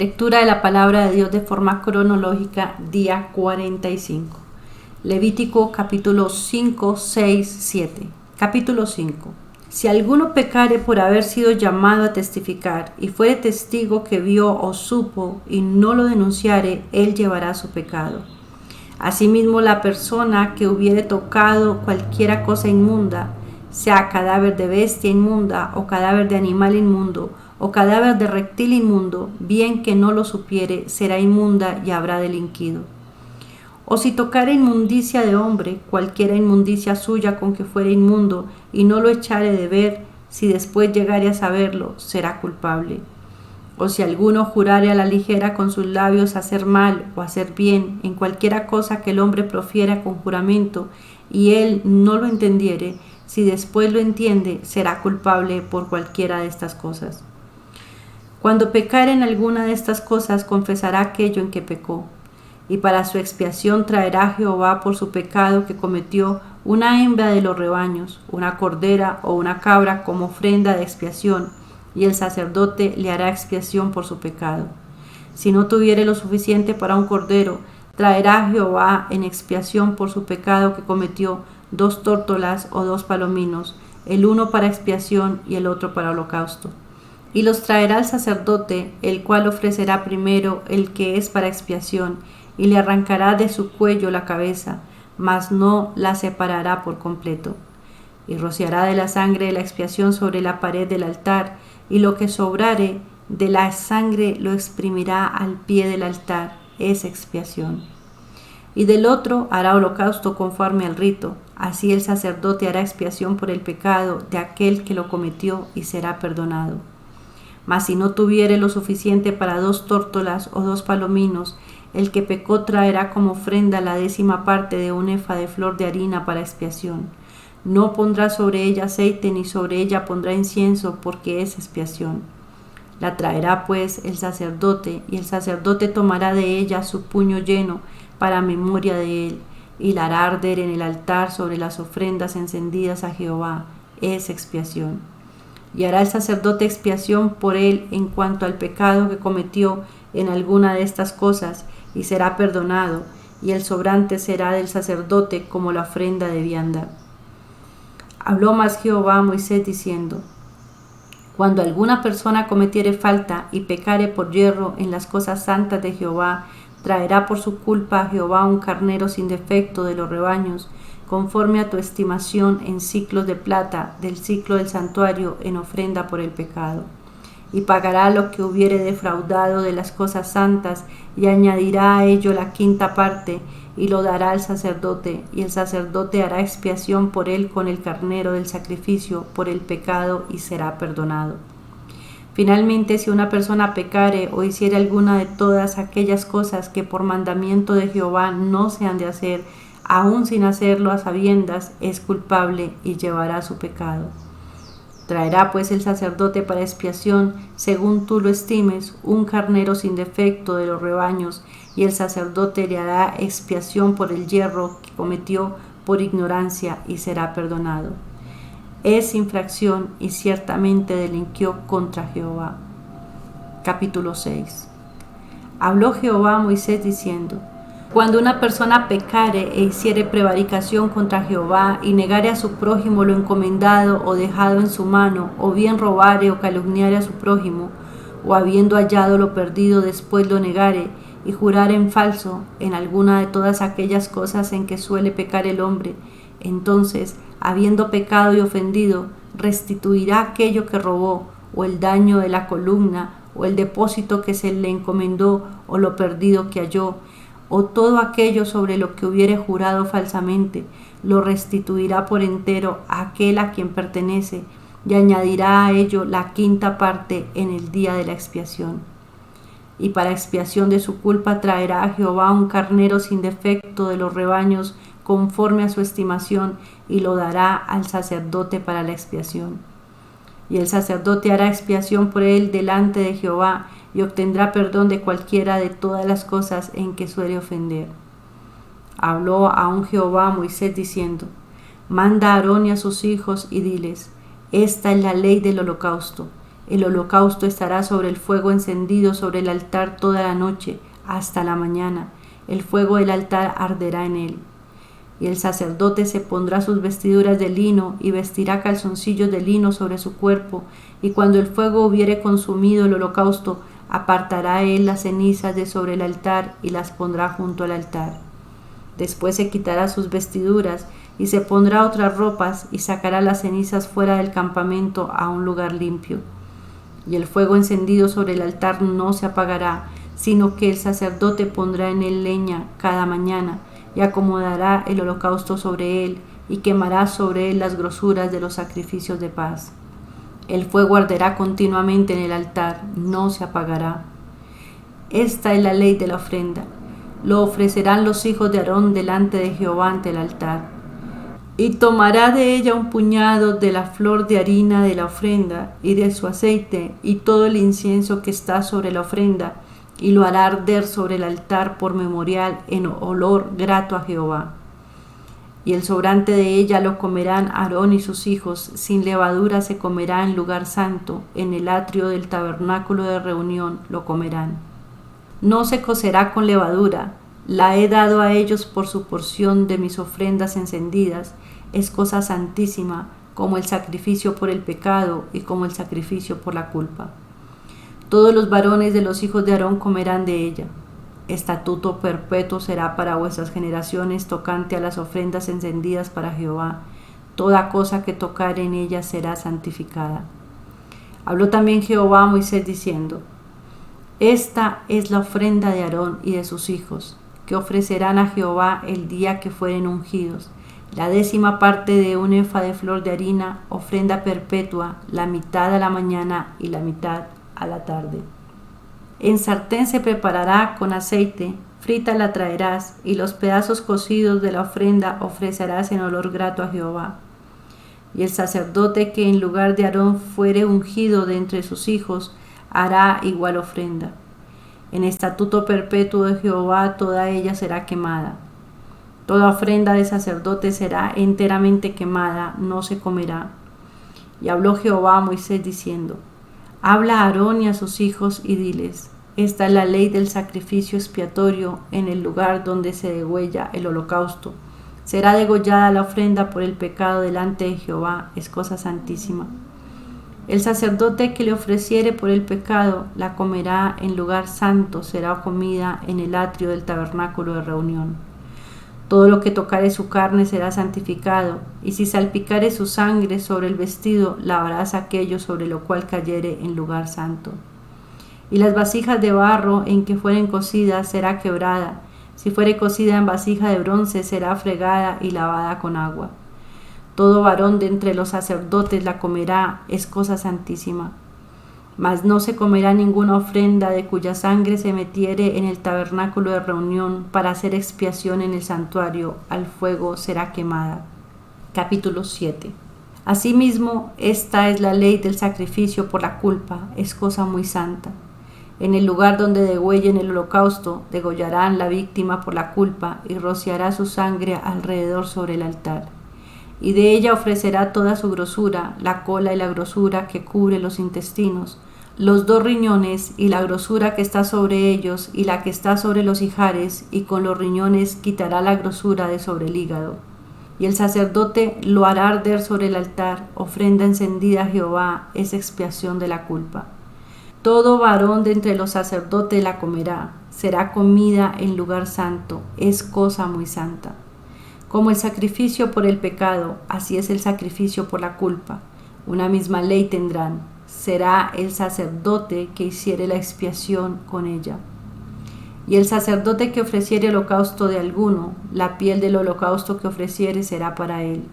Lectura de la palabra de Dios de forma cronológica, día 45. Levítico capítulo 5, 6, 7. Capítulo 5. Si alguno pecare por haber sido llamado a testificar y fuere testigo que vio o supo y no lo denunciare, él llevará su pecado. Asimismo, la persona que hubiere tocado cualquiera cosa inmunda, sea cadáver de bestia inmunda o cadáver de animal inmundo o cadáver de reptil inmundo, bien que no lo supiere, será inmunda y habrá delinquido. O si tocare inmundicia de hombre, cualquiera inmundicia suya con que fuere inmundo, y no lo echare de ver, si después llegare a saberlo, será culpable. O si alguno jurare a la ligera con sus labios hacer mal o hacer bien, en cualquiera cosa que el hombre profiera con juramento, y él no lo entendiere, si después lo entiende, será culpable por cualquiera de estas cosas. Cuando pecare en alguna de estas cosas, confesará aquello en que pecó, y para su expiación traerá a Jehová por su pecado que cometió una hembra de los rebaños, una cordera o una cabra como ofrenda de expiación, y el sacerdote le hará expiación por su pecado. Si no tuviere lo suficiente para un cordero, traerá a Jehová en expiación por su pecado que cometió 2 tórtolas o 2 palominos, el uno para expiación y el otro para holocausto. Y los traerá al sacerdote, el cual ofrecerá primero el que es para expiación, y le arrancará de su cuello la cabeza, mas no la separará por completo. Y rociará de la sangre de la expiación sobre la pared del altar, y lo que sobrare de la sangre lo exprimirá al pie del altar, es expiación. Y del otro hará holocausto conforme al rito, así el sacerdote hará expiación por el pecado de aquel que lo cometió y será perdonado. Mas si no tuviere lo suficiente para 2 tórtolas o 2 palominos, el que pecó traerá como ofrenda la 10ª parte de un efa de flor de harina para expiación. No pondrá sobre ella aceite ni sobre ella pondrá incienso, porque es expiación. La traerá pues el sacerdote, y el sacerdote tomará de ella su puño lleno para memoria de él, y la hará arder en el altar sobre las ofrendas encendidas a Jehová. Es expiación. Y hará el sacerdote expiación por él en cuanto al pecado que cometió en alguna de estas cosas, y será perdonado, y el sobrante será del sacerdote como la ofrenda de vianda. Habló más Jehová a Moisés diciendo: Cuando alguna persona cometiere falta y pecare por yerro en las cosas santas de Jehová, traerá por su culpa a Jehová un carnero sin defecto de los rebaños, conforme a tu estimación en siclos de plata del siclo del santuario en ofrenda por el pecado. Y pagará lo que hubiere defraudado de las cosas santas, y añadirá a ello la 5ª parte, y lo dará al sacerdote, y el sacerdote hará expiación por él con el carnero del sacrificio por el pecado, y será perdonado. Finalmente, si una persona pecare o hiciere alguna de todas aquellas cosas que por mandamiento de Jehová no se han de hacer, aun sin hacerlo a sabiendas, es culpable y llevará su pecado. Traerá pues el sacerdote para expiación, según tú lo estimes, un carnero sin defecto de los rebaños, y el sacerdote le hará expiación por el yerro que cometió por ignorancia, y será perdonado. Es infracción y ciertamente delinquió contra Jehová. Capítulo 6. Habló Jehová a Moisés diciendo: Cuando una persona pecare e hiciere prevaricación contra Jehová y negare a su prójimo lo encomendado o dejado en su mano, o bien robare o calumniare a su prójimo, o habiendo hallado lo perdido después lo negare, y jurare en falso en alguna de todas aquellas cosas en que suele pecar el hombre, entonces, habiendo pecado y ofendido, restituirá aquello que robó, o el daño de la columna, o el depósito que se le encomendó, o lo perdido que halló, o todo aquello sobre lo que hubiere jurado falsamente, lo restituirá por entero a aquel a quien pertenece, y añadirá a ello la 5ª parte en el día de la expiación. Y para expiación de su culpa traerá a Jehová un carnero sin defecto de los rebaños, conforme a su estimación, y lo dará al sacerdote para la expiación. Y el sacerdote hará expiación por él delante de Jehová, y obtendrá perdón de cualquiera de todas las cosas en que suele ofender. Habló aún Jehová a Moisés diciendo: Manda a Aarón y a sus hijos, y diles: Esta es la ley del holocausto. El holocausto estará sobre el fuego encendido sobre el altar toda la noche, hasta la mañana. El fuego del altar arderá en él. Y el sacerdote se pondrá sus vestiduras de lino y vestirá calzoncillos de lino sobre su cuerpo, y cuando el fuego hubiere consumido el holocausto, apartará él las cenizas de sobre el altar y las pondrá junto al altar. Después se quitará sus vestiduras y se pondrá otras ropas y sacará las cenizas fuera del campamento a un lugar limpio. Y el fuego encendido sobre el altar no se apagará, sino que el sacerdote pondrá en él leña cada mañana y acomodará el holocausto sobre él y quemará sobre él las grosuras de los sacrificios de paz. El fuego arderá continuamente en el altar, no se apagará. Esta es la ley de la ofrenda. Lo ofrecerán los hijos de Aarón delante de Jehová ante el altar. Y tomará de ella un puñado de la flor de harina de la ofrenda y de su aceite y todo el incienso que está sobre la ofrenda, y lo hará arder sobre el altar por memorial en olor grato a Jehová. Y el sobrante de ella lo comerán Aarón y sus hijos, sin levadura se comerá en lugar santo, en el atrio del tabernáculo de reunión lo comerán. No se cocerá con levadura, la he dado a ellos por su porción de mis ofrendas encendidas, es cosa santísima, como el sacrificio por el pecado y como el sacrificio por la culpa. Todos los varones de los hijos de Aarón comerán de ella. Estatuto perpetuo será para vuestras generaciones tocante a las ofrendas encendidas para Jehová. Toda cosa que tocare en ella será santificada. Habló también Jehová a Moisés diciendo: Esta es la ofrenda de Aarón y de sus hijos, que ofrecerán a Jehová el día que fueren ungidos. La 10ª parte de un efa de flor de harina, ofrenda perpetua, la mitad a la mañana y la mitad a la tarde. En sartén se preparará con aceite, frita la traerás, y los pedazos cocidos de la ofrenda ofrecerás en olor grato a Jehová. Y el sacerdote que en lugar de Aarón fuere ungido de entre sus hijos, hará igual ofrenda. En estatuto perpetuo de Jehová toda ella será quemada. Toda ofrenda de sacerdote será enteramente quemada, no se comerá. Y habló Jehová a Moisés diciendo: Habla a Aarón y a sus hijos y diles: Esta es la ley del sacrificio expiatorio en el lugar donde se degüella el holocausto. Será degollada la ofrenda por el pecado delante de Jehová, es cosa santísima. El sacerdote que le ofreciere por el pecado la comerá en lugar santo, será comida en el atrio del tabernáculo de reunión. Todo lo que tocare su carne será santificado, y si salpicare su sangre sobre el vestido, lavarás aquello sobre lo cual cayere en lugar santo. Y las vasijas de barro en que fueren cocidas será quebrada, si fuere cocida en vasija de bronce será fregada y lavada con agua. Todo varón de entre los sacerdotes la comerá, es cosa santísima. Mas no se comerá ninguna ofrenda de cuya sangre se metiere en el tabernáculo de reunión para hacer expiación en el santuario, al fuego será quemada. Capítulo 7. Asimismo, esta es la ley del sacrificio por la culpa, es cosa muy santa. En el lugar donde degüellen el holocausto, degollarán la víctima por la culpa y rociará su sangre alrededor sobre el altar. Y de ella ofrecerá toda su grosura, la cola y la grosura que cubre los intestinos, los 2 riñones y la grosura que está sobre ellos y la que está sobre los ijares, y con los riñones quitará la grosura de sobre el hígado. Y el sacerdote lo hará arder sobre el altar, ofrenda encendida a Jehová, es expiación de la culpa. Todo varón de entre los sacerdotes la comerá, será comida en lugar santo, es cosa muy santa. Como el sacrificio por el pecado, así es el sacrificio por la culpa. Una misma ley tendrán. Será el sacerdote que hiciere la expiación con ella. Y el sacerdote que ofreciere holocausto de alguno, la piel del holocausto que ofreciere será para él.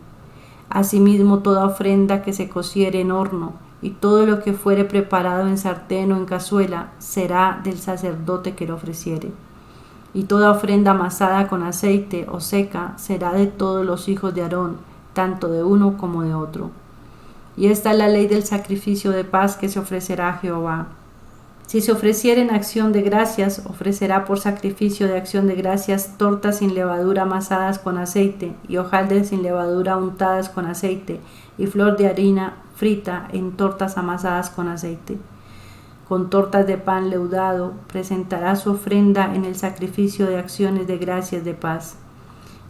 Asimismo toda ofrenda que se cociere en horno, y todo lo que fuere preparado en sartén o en cazuela, será del sacerdote que lo ofreciere. Y toda ofrenda amasada con aceite o seca será de todos los hijos de Aarón, tanto de uno como de otro. Y esta es la ley del sacrificio de paz que se ofrecerá a Jehová. Si se ofreciere en acción de gracias, ofrecerá por sacrificio de acción de gracias tortas sin levadura amasadas con aceite, y hojaldres sin levadura untadas con aceite, y flor de harina frita en tortas amasadas con aceite. Con tortas de pan leudado presentará su ofrenda en el sacrificio de acciones de gracias de paz.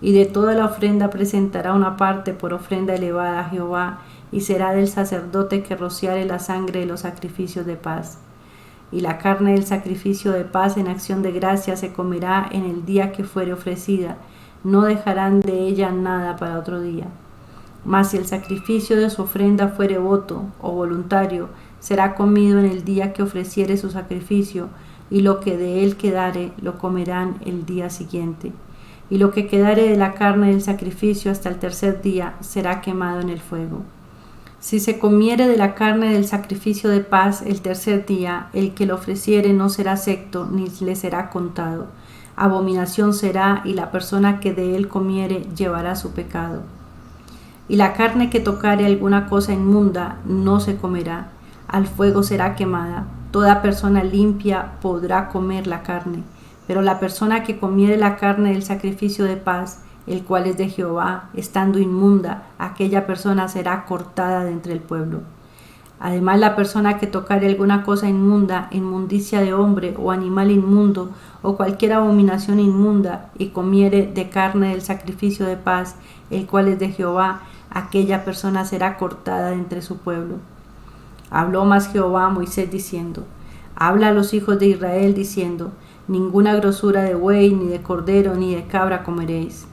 Y de toda la ofrenda presentará una parte por ofrenda elevada a Jehová, y será del sacerdote que rociare la sangre de los sacrificios de paz. Y la carne del sacrificio de paz en acción de gracias se comerá en el día que fuere ofrecida, no dejarán de ella nada para otro día. Mas si el sacrificio de su ofrenda fuere voto o voluntario, será comido en el día que ofreciere su sacrificio, y lo que de él quedare lo comerán el día siguiente. Y lo que quedare de la carne del sacrificio hasta el tercer día será quemado en el fuego. Si se comiere de la carne del sacrificio de paz el tercer día, el que lo ofreciere no será secto, ni le será contado. Abominación será, y la persona que de él comiere llevará su pecado. Y la carne que tocare alguna cosa inmunda no se comerá, al fuego será quemada. Toda persona limpia podrá comer la carne, pero la persona que comiere la carne del sacrificio de paz, el cual es de Jehová, estando inmunda, aquella persona será cortada de entre el pueblo. Además, la persona que tocare alguna cosa inmunda, inmundicia de hombre o animal inmundo, o cualquier abominación inmunda, y comiere de carne del sacrificio de paz, el cual es de Jehová, aquella persona será cortada de entre su pueblo. Habló más Jehová a Moisés diciendo: Habla a los hijos de Israel diciendo: Ninguna grosura de buey, ni de cordero, ni de cabra comeréis.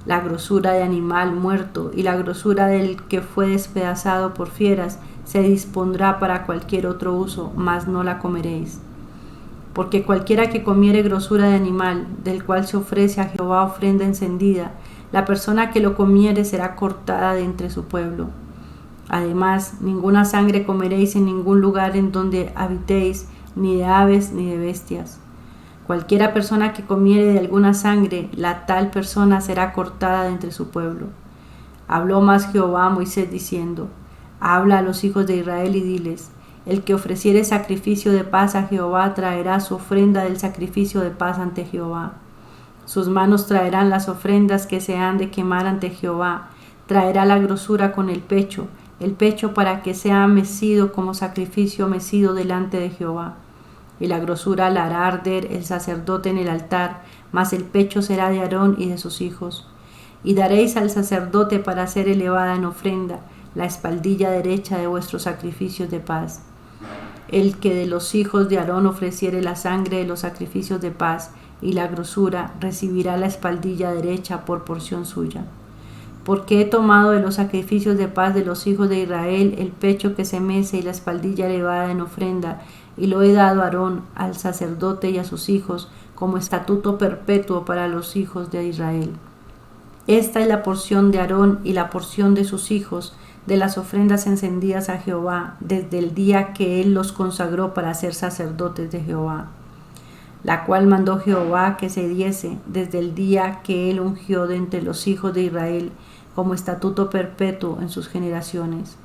La grosura de animal muerto y la grosura del que fue despedazado por fieras se dispondrá para cualquier otro uso, mas no la comeréis. Porque cualquiera que comiere grosura de animal, del cual se ofrece a Jehová ofrenda encendida, la persona que lo comiere será cortada de entre su pueblo. Además, ninguna sangre comeréis en ningún lugar en donde habitéis, ni de aves ni de bestias. Cualquiera persona que comiere de alguna sangre, la tal persona será cortada de entre su pueblo. Habló más Jehová a Moisés diciendo: Habla a los hijos de Israel y diles: El que ofreciere sacrificio de paz a Jehová traerá su ofrenda del sacrificio de paz ante Jehová. Sus manos traerán las ofrendas que se han de quemar ante Jehová. Traerá la grosura con el pecho para que sea mecido como sacrificio mecido delante de Jehová. Y la grosura la hará arder el sacerdote en el altar, mas el pecho será de Aarón y de sus hijos. Y daréis al sacerdote para ser elevada en ofrenda la espaldilla derecha de vuestros sacrificios de paz. El que de los hijos de Aarón ofreciere la sangre de los sacrificios de paz y la grosura, recibirá la espaldilla derecha por porción suya. Porque he tomado de los sacrificios de paz de los hijos de Israel el pecho que se mece y la espaldilla elevada en ofrenda, y lo he dado a Aarón, al sacerdote y a sus hijos, como estatuto perpetuo para los hijos de Israel. Esta es la porción de Aarón y la porción de sus hijos, de las ofrendas encendidas a Jehová, desde el día que él los consagró para ser sacerdotes de Jehová, la cual mandó Jehová que se diese desde el día que él ungió de entre los hijos de Israel, como estatuto perpetuo en sus generaciones.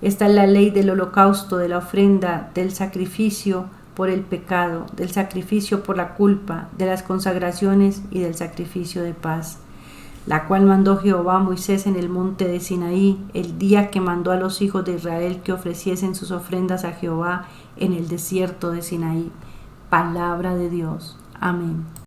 Esta es la ley del holocausto, de la ofrenda, del sacrificio por el pecado, del sacrificio por la culpa, de las consagraciones y del sacrificio de paz, la cual mandó Jehová a Moisés en el monte de Sinaí, el día que mandó a los hijos de Israel que ofreciesen sus ofrendas a Jehová en el desierto de Sinaí. Palabra de Dios. Amén.